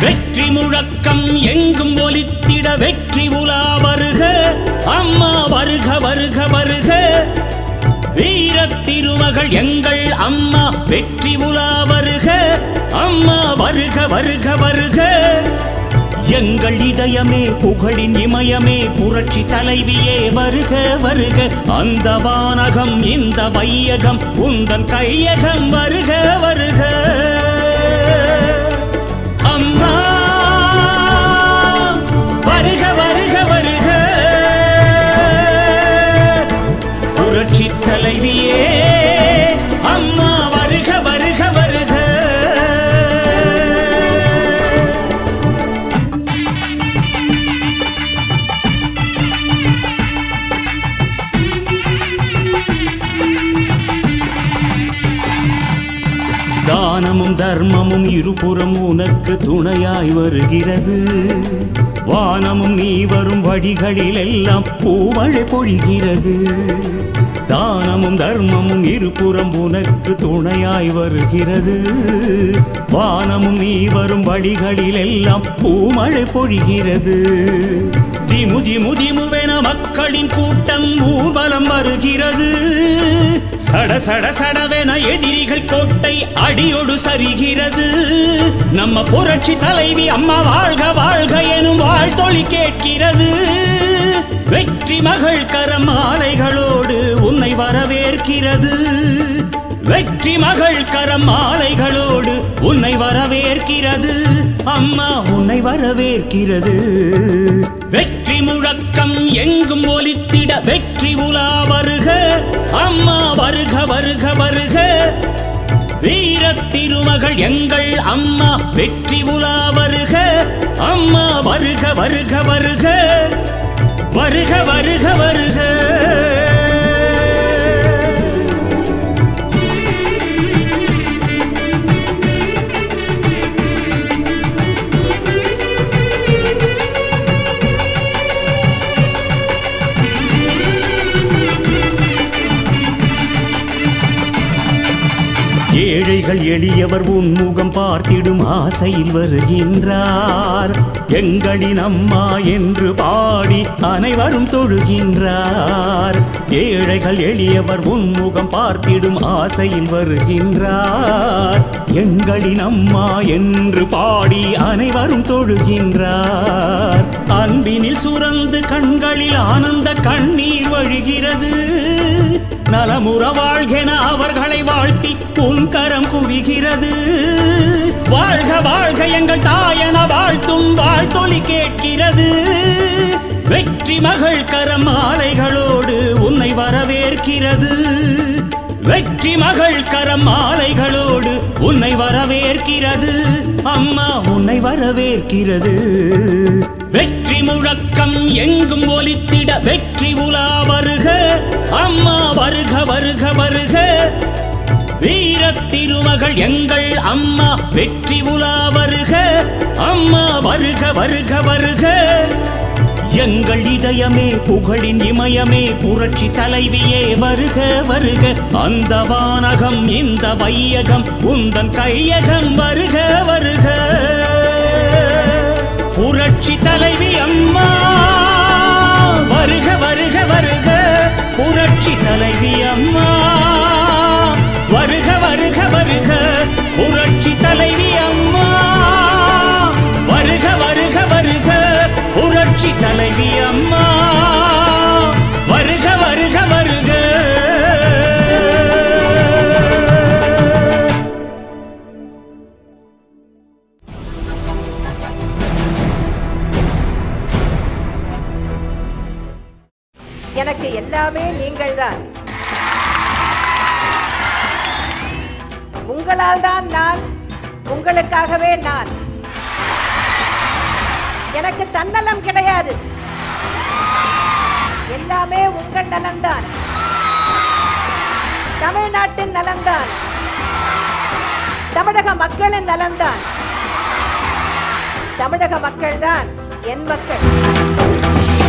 வெற்றி முழக்கம் எங்கும் ஒலித்திட வெற்றி உலா வருக அம்மா வருக வருக வருக. வீரத் திருமகள் எங்கள் அம்மா வெற்றி உலா வருக அம்மா வருக வருக வருக. எங்கள் இதயமே புகழின் இமயமே புரட்சி தலைவியே வருக வருக. அந்த வானகம் இந்த வையகம் உந்தன் கையகம் வருக வருக. அம்மா வருக வருக வருக. புரட்சி தலைவியே அம்மா வருக வருக வருக. தானமும் தர்மமும் இருபுறம் உனக்கு துணையாய் வருகிறது. வானமும் நீ வரும் வழிகளில் எல்லாம் பூமழை பொழிகிறது. தானமும் தர்மமும் இருபுறம் உனக்கு துணையாய் வருகிறது. வானமும் நீ வரும் வழிகளில் எல்லாம் பூமழை பொழிகிறது. திமு திமு திமுவென மக்களின் கூட்டம் ஊர்வலம் வருகிறது. சட சட சடவென எதிரிகள் கோட்டை அடியோடு சரிகிறது. நம்ம புரட்சி தலைவி அம்மா வாழ்க வாழ்க எனும் வாழ்த்தொலி கேட்கிறது. வெற்றி மகள் கரமாலைகளோடு உன்னை வரவேற்கிறது. வெற்றி மகள் கரமாலைகளோடு உன்னை வரவேற்கிறது. அம்மா உன்னை வரவேற்கிறது. வெற்றி முழக்கம் எங்கும் ஒலித்திட வெற்றி உலா வருக அம்மா வருக வருக வருக. வீரத் திருமகள் எங்கள் அம்மா வெற்றி உலா வருக அம்மா வருக வருக வருக. வருக வருக வருக. ஏழைகள் எளியவர் உன்முகம் பார்த்திடும் ஆசையில் வருகின்றார். எங்களின் அம்மா என்று பாடி அனைவரும் தொழுகின்றார். ஏழைகள் எளியவர் உன்முகம் பார்த்திடும் ஆசையில் வருகின்றார். எங்களின் அம்மா என்று பாடி அனைவரும் தொழுகின்றார். அன்பினில் சுரந்து கண்களில் ஆனந்த கண்ணீர் வழிகிறது. நலமுற வாழ்கென அவர்களை வாழ்த்தி உன் கரம் குவிகிறது. வாழ்க வாழ்க எங்கள் தாயன வாழ்த்தும் வாழ்த்தொலி கேட்கிறது. வெற்றி மகள் கரம் மாலைகளோடு உன்னை வரவேற்கிறது. வெற்றி மகள் கரம் மாலைகளோடு உன்னை வரவேற்கிறது. அம்மா உன்னை வரவேற்கிறது. வெற்றி முழக்கம் எங்கும் ஒலித்திட வெற்றி உலா வருக அம்மா வருக வருக வருக. வீரத் திருமகள் எங்கள் அம்மா வெற்றி உலா வருக அம்மா வருக வருக வருக. எங்கள் இதயமே புகழின் இமயமே புரட்சி தலைவியே வருக வருக. அந்த வானகம் இந்த வையகம் உந்தன் கையகம் வருக வருக. புரட்சி தலைவி அம்மா வருக வருக வருக. புரட்சி தலைவி அம்மா வருக வருக வருக. புரட்சி தலைவி அம்மா வருக வருக வருக. புரட்சி தலைவி அம்மா வருக வருக வருக. எனக்கு எல்லாமே நீங்கள்தான். உங்களால் தான் நான், உங்களுக்காகவே நான். எனக்கு தன்னலம் கிடையாது. எல்லாமே உங்கள் நலம்தான். தமிழ்நாட்டின் நலம்தான். தமிழக மக்களின் நலம்தான். தமிழக மக்கள்தான் என் மக்கள்.